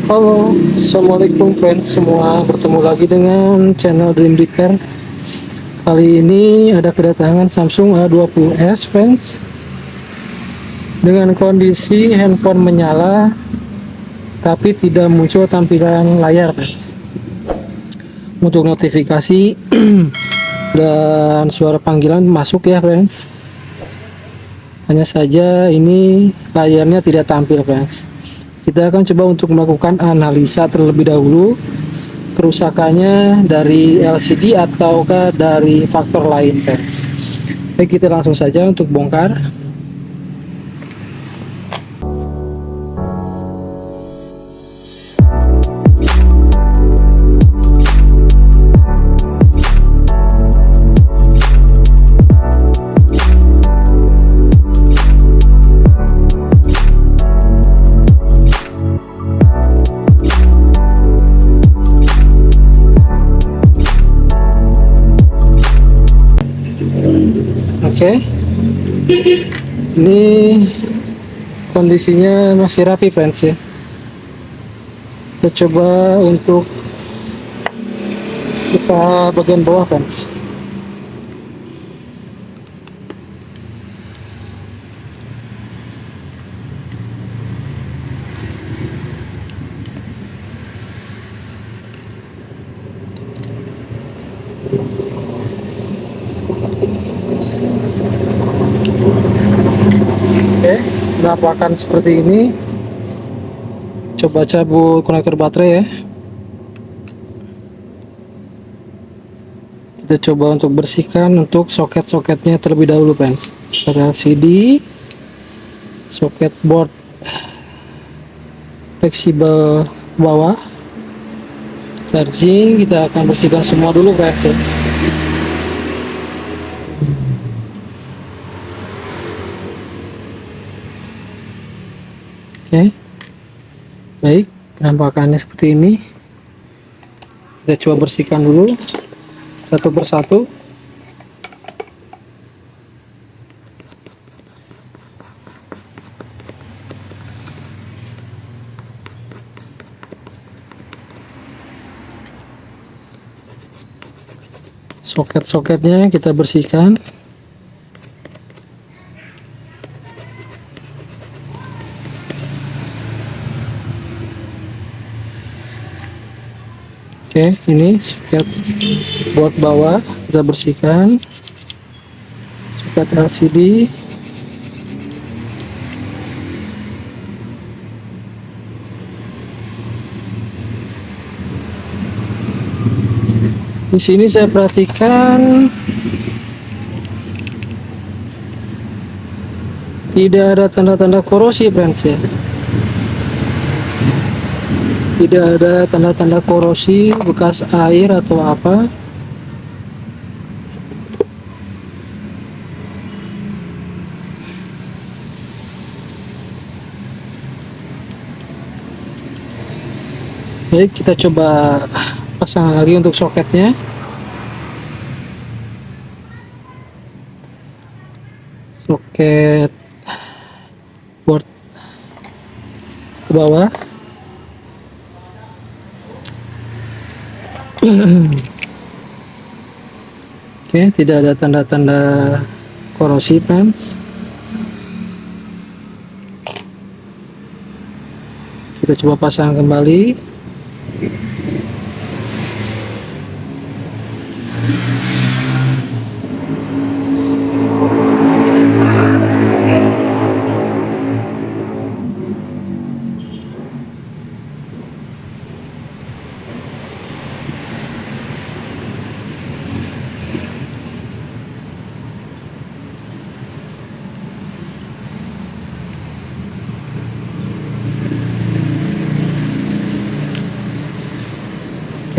Halo, assalamualaikum friends semua. Bertemu lagi dengan channel Dream Repair. Kali ini ada kedatangan Samsung A20s friends, dengan kondisi handphone menyala tapi tidak muncul tampilan layar friends. Untuk notifikasi dan suara panggilan masuk ya friends. Hanya saja ini layarnya tidak tampil friends. Kita akan coba untuk melakukan analisa terlebih dahulu kerusakannya dari LCD ataukah dari faktor lain friends. Baik, kita langsung saja untuk bongkar. Oke, ini kondisinya masih rapi friends ya. Kita coba untuk buka bagian bawah friends. Oke, penampakan seperti ini. Coba cabut konektor baterai ya. Kita coba untuk bersihkan untuk soket-soketnya terlebih dahulu friends. Seperti LCD, soket board fleksibel ke bawah, charging. Kita akan bersihkan semua dulu friends ya. Oke, baik, penampakannya seperti ini. Kita coba bersihkan dulu satu persatu. Soket-soketnya kita bersihkan. Oke, ini soket board bawah kita bersihkan. Soket LCD. Di sini saya perhatikan tidak ada tanda-tanda korosi friends ya. Tidak ada tanda-tanda korosi, bekas air atau apa. Baik, kita coba pasang lagi untuk soketnya. Soket board ke bawah. Oke, tidak ada tanda-tanda korosi friends. Kita coba pasang kembali.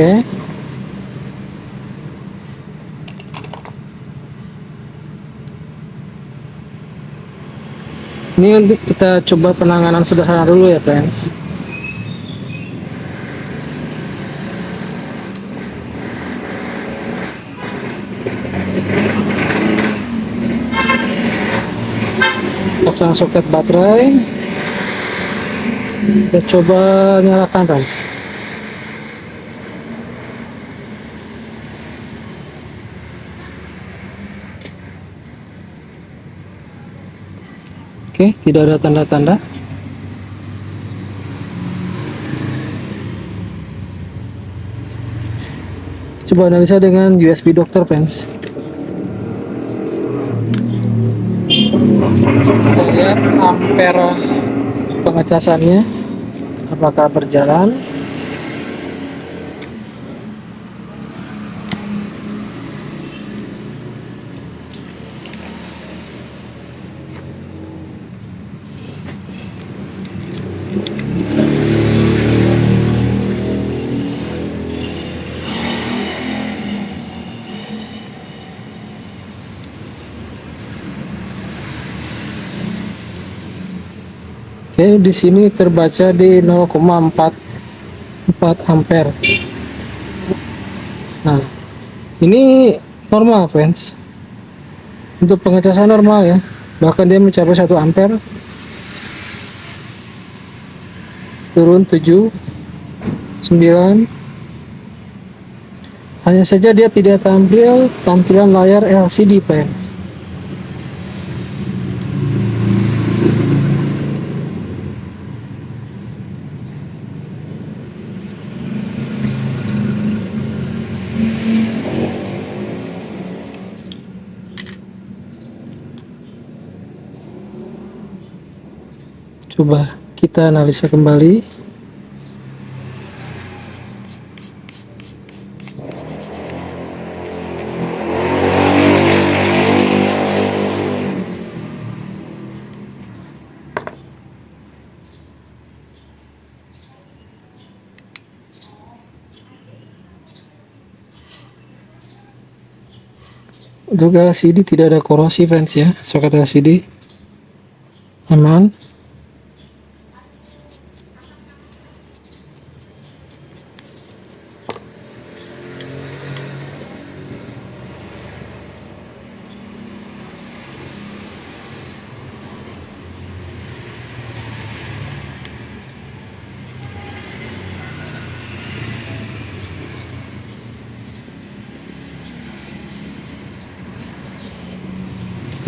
Oke. Ini untuk kita coba penanganan sederhana dulu ya friends. Pasang soket baterai. Kita coba nyalakan friends. Oke, tidak ada tanda-tanda. Coba analisa dengan USB dokter friends. Kita lihat ampere pengecasannya apakah berjalan. Oke, di sini terbaca di 0,44 ampere. Nah, ini normal friends. Untuk pengecasan normal ya. Bahkan dia mencapai 1 ampere. Turun 7, 9. Hanya saja dia tidak tampil tampilan layar LCD friends. Coba kita analisa kembali. Untuk LCD tidak ada korosi friends ya, soket LCD aman.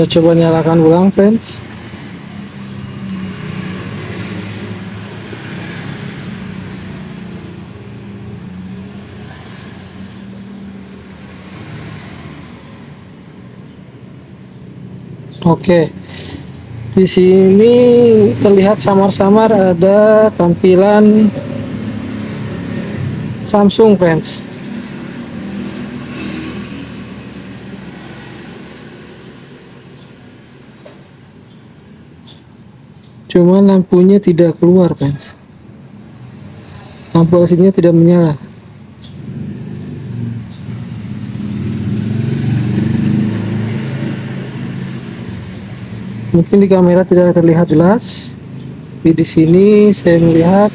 Kita coba nyalakan ulang friends. Oke. Di sini terlihat samar-samar ada tampilan Samsung friends. Cuma lampunya tidak keluar friends. Lampu LCD-nya tidak menyala. Mungkin di kamera tidak terlihat jelas. Tapi di sini saya melihat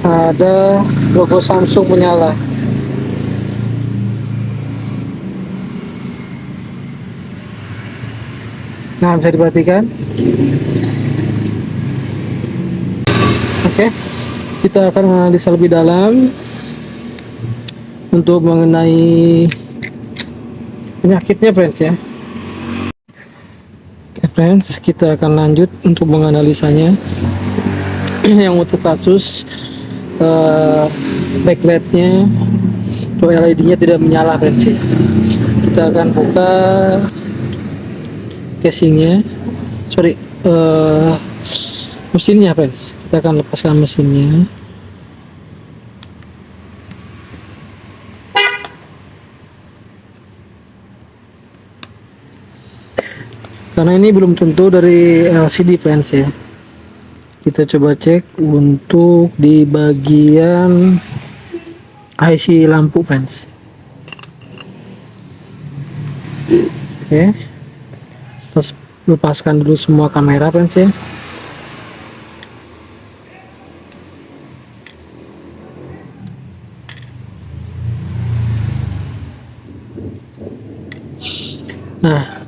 ada logo Samsung menyala. Nah, bisa diperhatikan. Oke, kita akan menganalisa lebih dalam untuk mengenai penyakitnya friends ya. Oke friends, kita akan lanjut untuk menganalisanya. Yang untuk kasus backlightnya atau LED-nya tidak menyala friends ya. Kita akan buka casingnya, mesinnya friends. Kita akan lepaskan mesinnya. Karena ini belum tentu dari LCD friends ya. Kita coba cek untuk di bagian IC lampu friends. Oke. Terus lepaskan dulu semua kamera friends ya. Nah,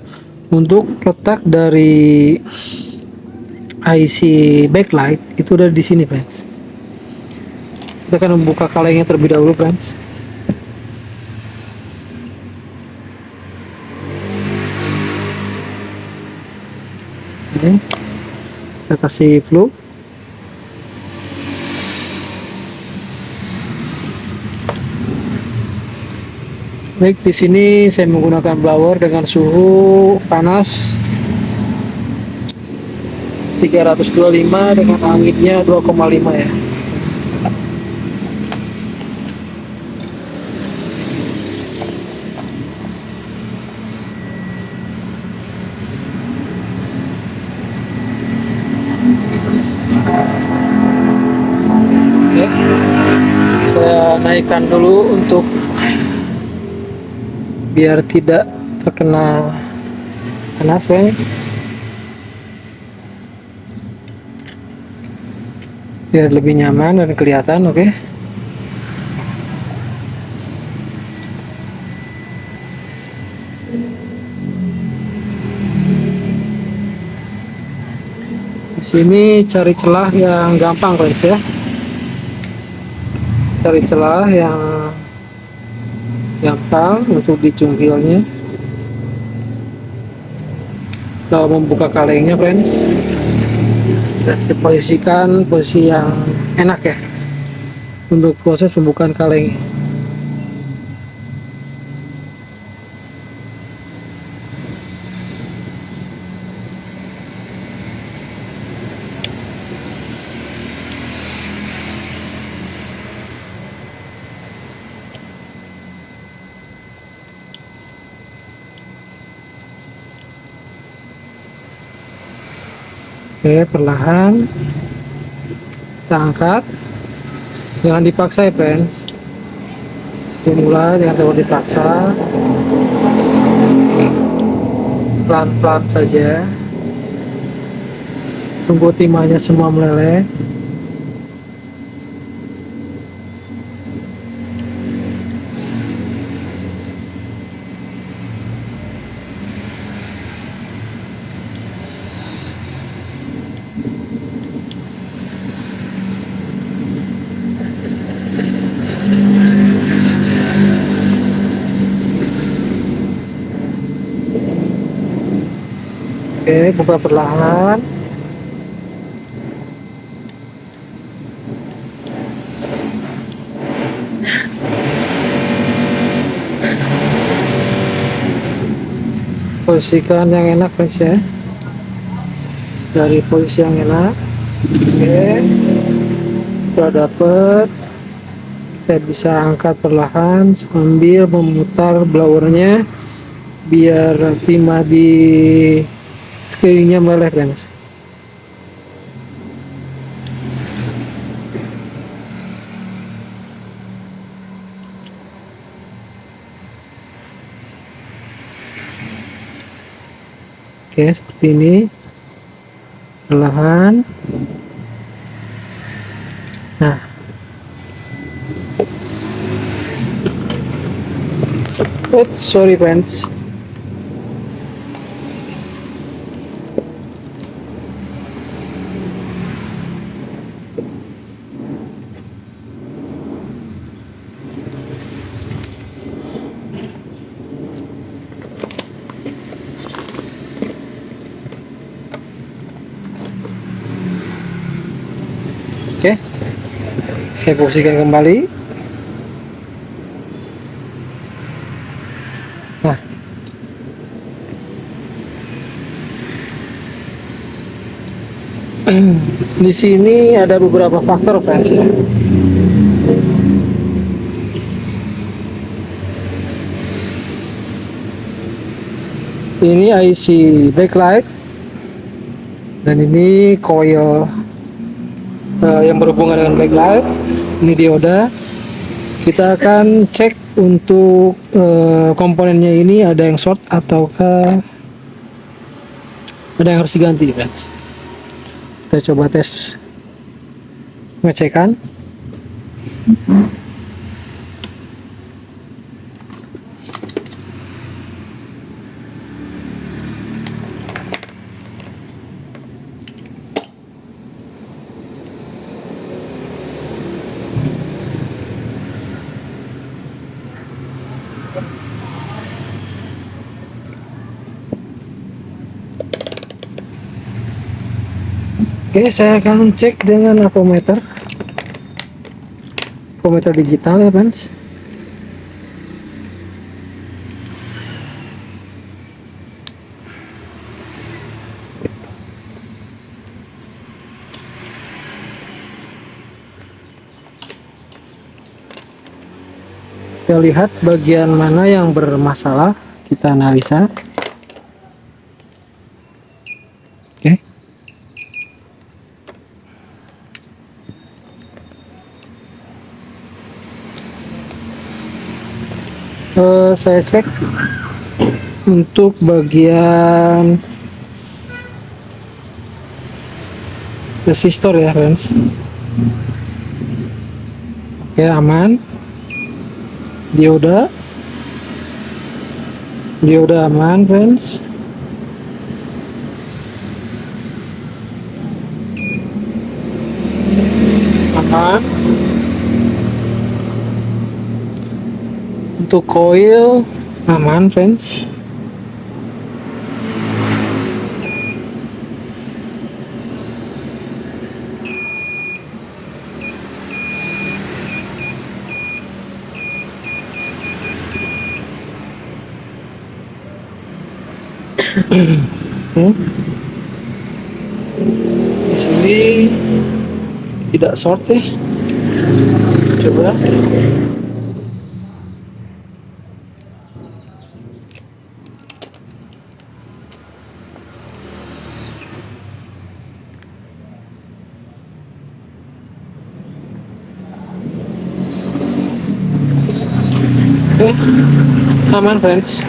untuk letak dari IC backlight itu udah di sini, friends. Kita akan membuka kalengnya terlebih dahulu, friends. Oke, kita kasih flow. Baik, di sini saya menggunakan blower dengan suhu panas 325 dengan anginnya 2,5 ya. Oke, saya naikkan dulu untuk biar tidak terkena panas, friends. Biar lebih nyaman dan kelihatan. Oke. Di sini cari celah yang gampang, friends ya. Cari celah yang gampang untuk dicungkilnya. Kalau membuka kalengnya, friends, diposisikan posisi yang enak ya untuk proses pembukaan kaleng. Oke, perlahan kita angkat, jangan dipaksa ya, friends. Dimulai jangan terlalu dipaksa, pelan-pelan saja, tunggu timahnya semua meleleh. Oke, buka perlahan. Posisikan yang enak, friends ya. Cari posisi yang enak. Oke, setelah dapat, kita bisa angkat perlahan sambil memutar blowernya biar timah di sekelilingnya meleleh, friends. Oke, seperti ini, perlahan. Nah, sorry, friends. Oke, saya posisikan kembali. Nah, di sini ada beberapa faktor, friends ya. Ini IC backlight dan ini coil yang berhubungan dengan backlight. Ini dioda. Kita akan cek untuk komponennya ini ada yang short ataukah ada yang harus diganti, friends. Kita coba tes pengecekan. Oke, saya akan cek dengan avometer digital ya friends. Kita lihat bagian mana yang bermasalah, kita analisa. Oke. Saya cek untuk bagian resistor ya friends. Oke, aman. Dioda aman friends. Aman. Untuk coil aman friends. Di sini tidak short ya. Coba. Oke, aman friends.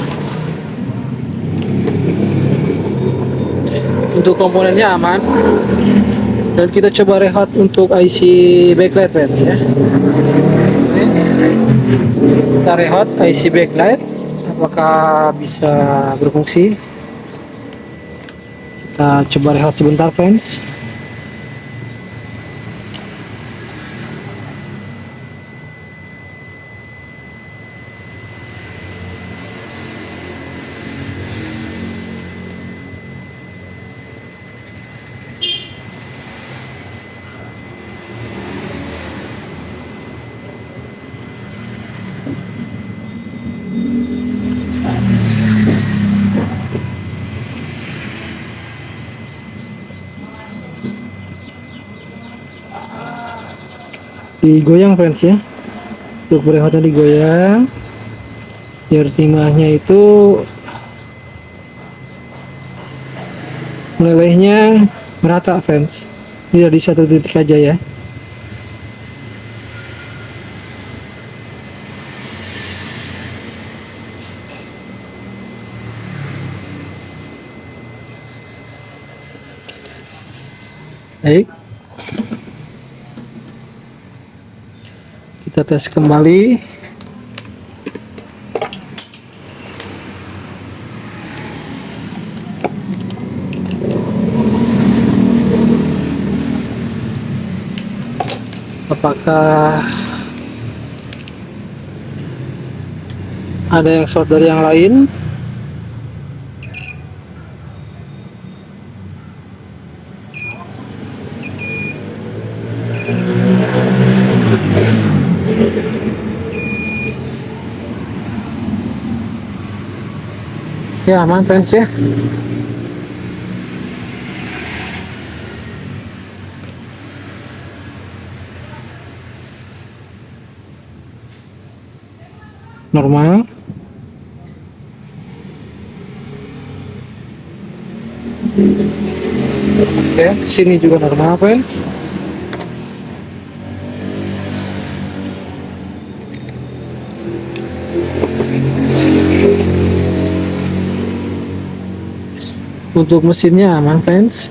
Untuk komponennya aman. Dan kita coba rehat untuk IC backlight friends ya. Kita rehat IC backlight, apakah bisa berfungsi. Kita coba rehat sebentar friends. Digoyang friends ya, untuk berehatnya digoyang biar timahnya itu melelehnya merata friends, tidak di satu titik aja ya. Baik, kita tes kembali. Apakah ada yang short dari yang lain? Ya, aman friends ya. Normal. Oke, sini juga normal friends. Untuk mesinnya aman friends.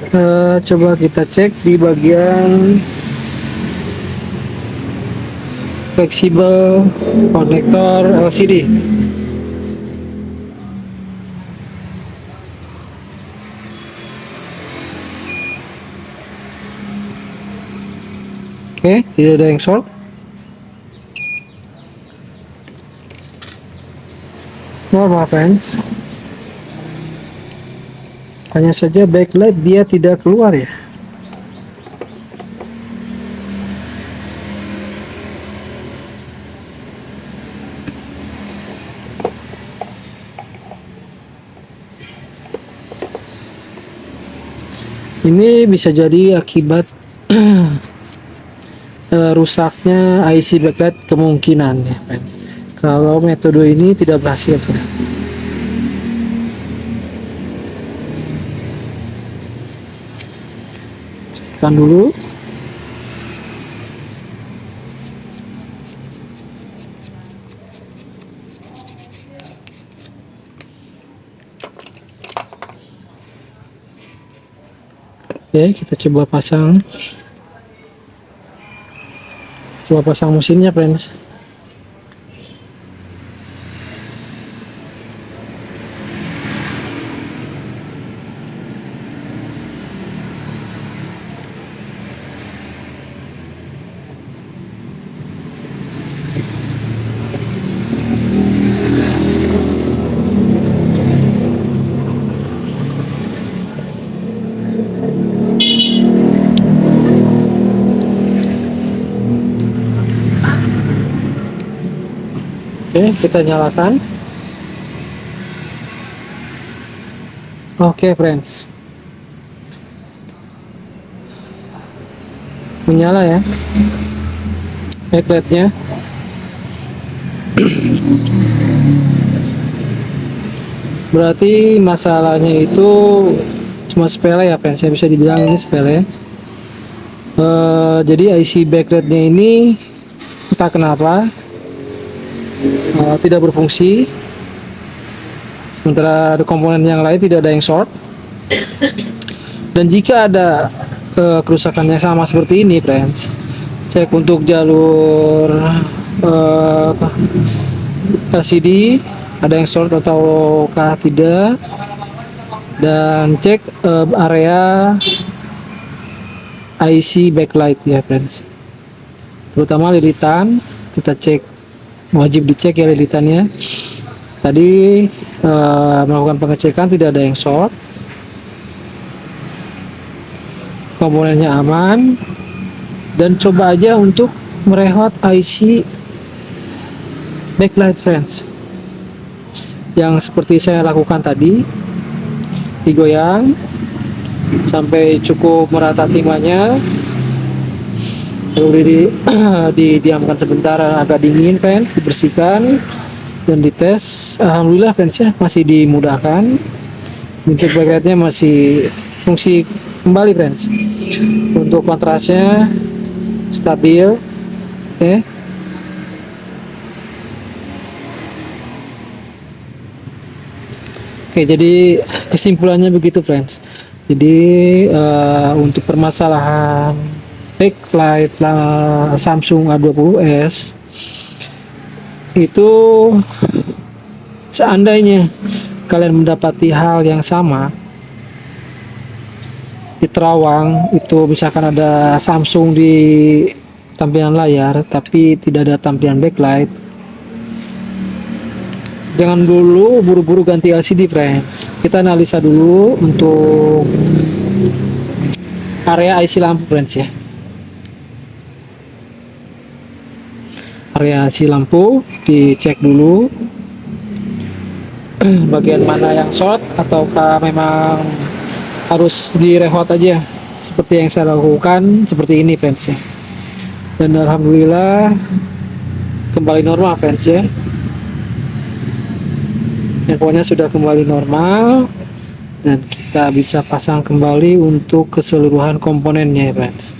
Coba kita cek di bagian fleksibel konektor LCD. Oke, tidak ada yang short. Normal friends. Hanya saja backlight dia tidak keluar ya. Ini bisa jadi akibat rusaknya IC backlight kemungkinan ya friends. Kalau metode ini tidak berhasil. Pastikan dulu. Oke, kita coba pasang. Coba pasang mesinnya, friends. Oke, kita nyalakan. Oke, friends. Menyala ya. Backlightnya. Berarti masalahnya itu cuma sepele ya, friends. Saya bisa dibilang ini sepele. Jadi IC backlightnya ini entah kenapa tidak berfungsi, sementara ada komponen yang lain tidak ada yang short. Dan jika ada kerusakan yang sama seperti ini, friends, cek untuk jalur LCD ada yang short ataukah tidak, dan cek area IC backlight ya, friends, terutama lilitan. Kita cek, wajib dicek ya lilitannya. Tadi melakukan pengecekan, tidak ada yang short, komponennya aman, dan coba aja untuk merehot IC backlight, friends, yang seperti saya lakukan tadi. Digoyang sampai cukup merata timahnya, lalu didiamkan sebentar agak dingin, friends, dibersihkan dan dites. Alhamdulillah, friends, ya masih dimudahkan, bentuk backlightnya masih fungsi kembali, friends. Untuk kontrasnya stabil. Oke, jadi kesimpulannya begitu, friends. Jadi untuk permasalahan backlight Samsung A20s itu, seandainya kalian mendapati hal yang sama di terawang, itu misalkan ada Samsung di tampilan layar tapi tidak ada tampilan backlight, jangan dulu buru-buru ganti LCD, friends. Kita analisa dulu untuk area IC lampu, friends, ya. Area IC lampu dicek dulu bagian mana yang short, ataukah memang harus direhot aja seperti yang saya lakukan seperti ini, friends, ya. Dan alhamdulillah kembali normal, friends, ya. Handphonenya sudah kembali normal dan kita bisa pasang kembali untuk keseluruhan komponennya, friends.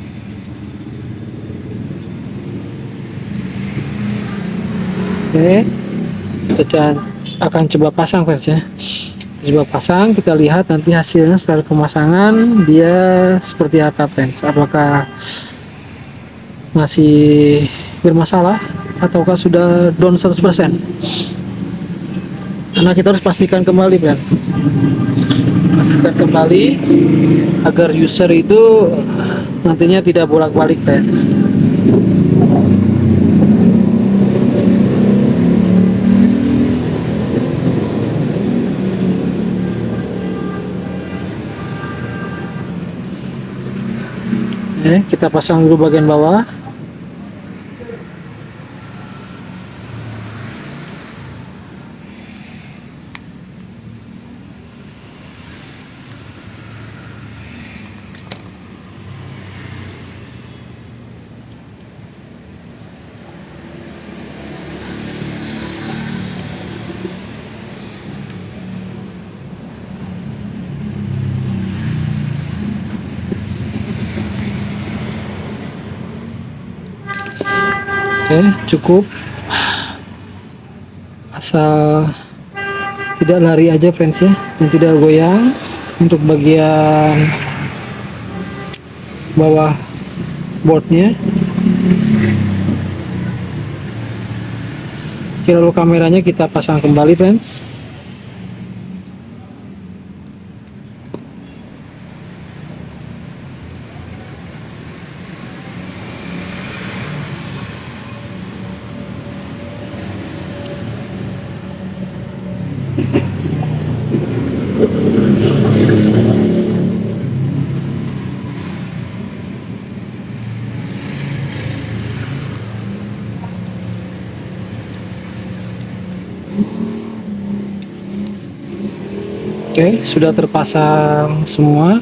Oke, kita akan coba pasang, friends, ya. Kita coba pasang, kita lihat nanti hasilnya setelah pemasangan dia seperti apa, friends. Apakah masih bermasalah ataukah sudah down 100%. Karena kita harus pastikan kembali, friends, pastikan kembali agar user itu nantinya tidak bolak-balik, friends. Oke, kita pasang dulu bagian bawah. Oke, cukup, asal tidak lari aja friends ya, dan tidak goyang. Untuk bagian bawah boardnya. Lalu kameranya kita pasang kembali friends. Oke, sudah terpasang semua.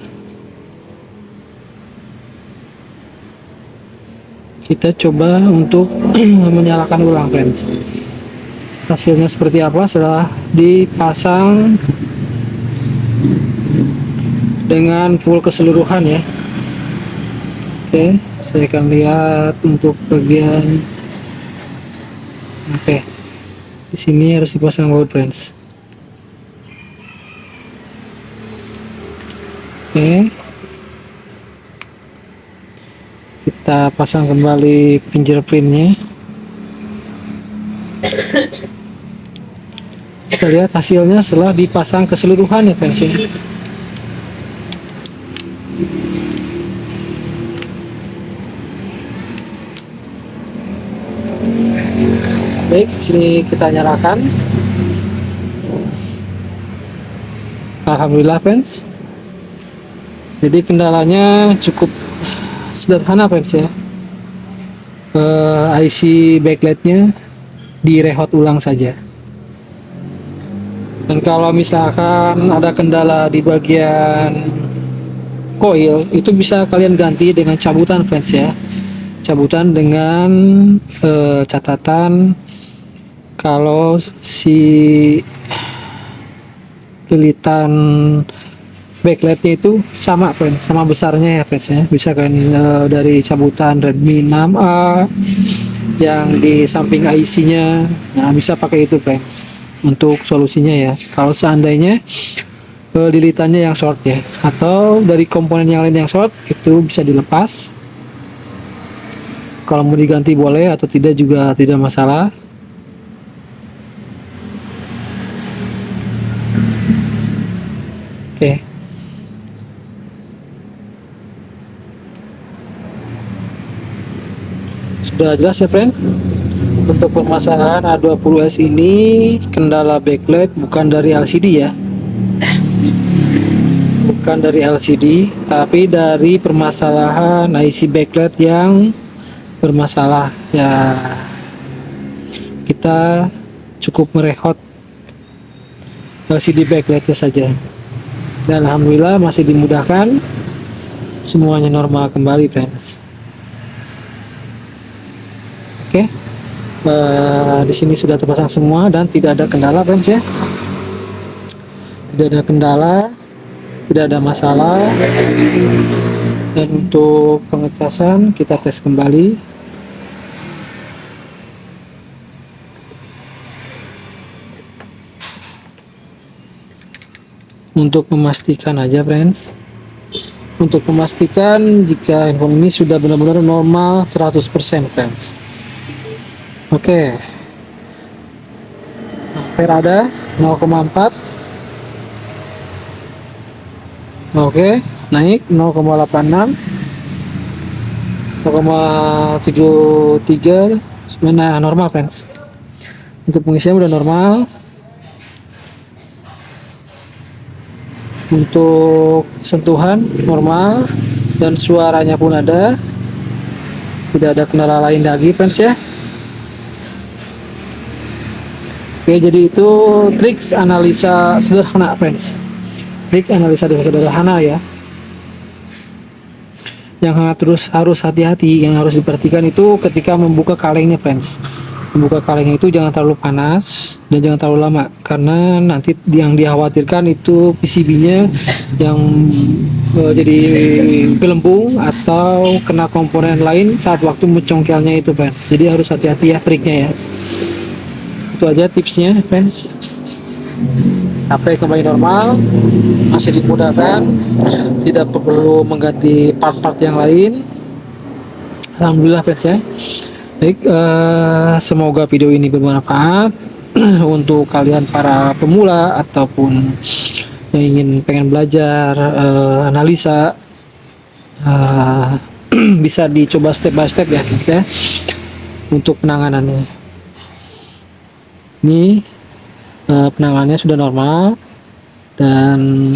Kita coba untuk menyalakan ulang friends. Hasilnya seperti apa setelah dipasang dengan full keseluruhan ya. Oke, saya akan lihat untuk bagian. Oke, di sini harus dipasang baut friends. Oke, kita pasang kembali fingerprintnya. Kita lihat hasilnya setelah dipasang keseluruhan ya friends ya. Baik, sini kita nyalakan. Alhamdulillah friends. Jadi kendalanya cukup sederhana friends ya. IC backlightnya direhot ulang saja. Dan kalau misalkan ada kendala di bagian coil, itu bisa kalian ganti dengan cabutan friends ya. Cabutan dengan catatan kalau si lilitan backlightnya itu sama friends, sama besarnya ya friends ya. Bisa kan dari cabutan Redmi 6A yang di samping IC-nya. Nah, bisa pakai itu friends untuk solusinya ya. Kalau seandainya lilitannya yang short ya, atau dari komponen yang lain yang short, itu bisa dilepas. Kalau mau diganti boleh, atau tidak juga tidak masalah. Oke. Sudah jelas ya friend. Untuk permasalahan A20s ini kendala backlight bukan dari LCD ya. Bukan dari LCD, tapi dari permasalahan IC backlight yang bermasalah ya. Kita cukup merehot LCD backlightnya saja. Dan alhamdulillah masih dimudahkan. Semuanya normal kembali friends. Oke, di sini sudah terpasang semua dan tidak ada kendala friends ya. Tidak ada kendala, tidak ada masalah. Dan untuk pengecasan kita tes kembali. Untuk memastikan aja friends. Untuk memastikan jika handphone ini sudah benar-benar normal 100% friends. Oke, ampere ada 0,4. Oke, naik 0,86, 0,73. Nah, normal friends. Untuk pengisian udah normal. Untuk sentuhan normal dan suaranya pun ada. Tidak ada kendala lain lagi friends ya. Oke, jadi itu trik analisa sederhana friends. Trik analisa sederhana ya. Yang harus hati-hati, yang harus diperhatikan itu ketika membuka kalengnya friends. Membuka kalengnya itu jangan terlalu panas dan jangan terlalu lama, karena nanti yang dikhawatirkan itu PCB-nya yang jadi gelembung atau kena komponen lain saat waktu mencongkelnya itu, friends. Jadi harus hati-hati ya triknya ya. Itu aja tipsnya, friends. HP kembali normal, masih dimudahkan, tidak perlu mengganti part-part yang lain. Alhamdulillah, friends ya. Baik, semoga video ini bermanfaat untuk kalian para pemula ataupun yang pengen belajar analisa. Bisa dicoba step by step ya, guys ya, untuk penanganannya. Ini penanganannya sudah normal dan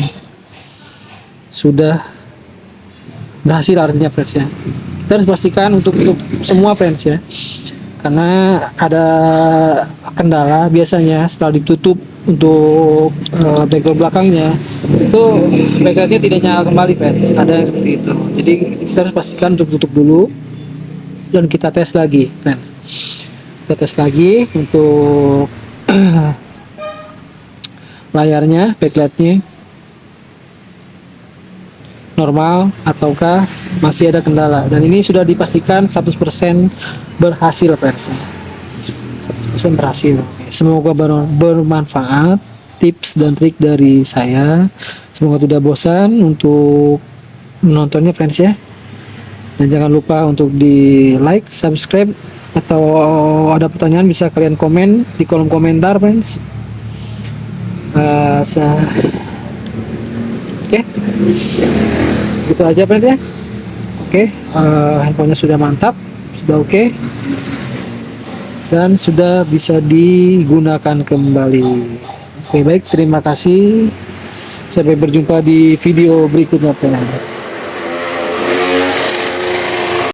sudah berhasil artinya, friends ya. Kita harus pastikan untuk semua, friends ya, karena ada kendala biasanya setelah ditutup untuk background belakangnya itu backlightnya tidak nyala kembali, friends. Ada yang seperti itu, jadi kita harus pastikan untuk tutup dulu dan kita tes lagi, friends. Kita tes lagi untuk layarnya, backlightnya normal ataukah masih ada kendala, dan ini sudah dipastikan 100% berhasil, friends. 100% berhasil. Semoga bermanfaat tips dan trik dari saya. Semoga tidak bosan untuk menontonnya, friends ya. Dan jangan lupa untuk di like, subscribe, atau ada pertanyaan bisa kalian komen di kolom komentar, friends. Oke, gitu aja, friends ya. Oke, handphonenya sudah mantap, sudah oke, dan sudah bisa digunakan kembali. Oke, baik, terima kasih. Sampai berjumpa di video berikutnya, friends.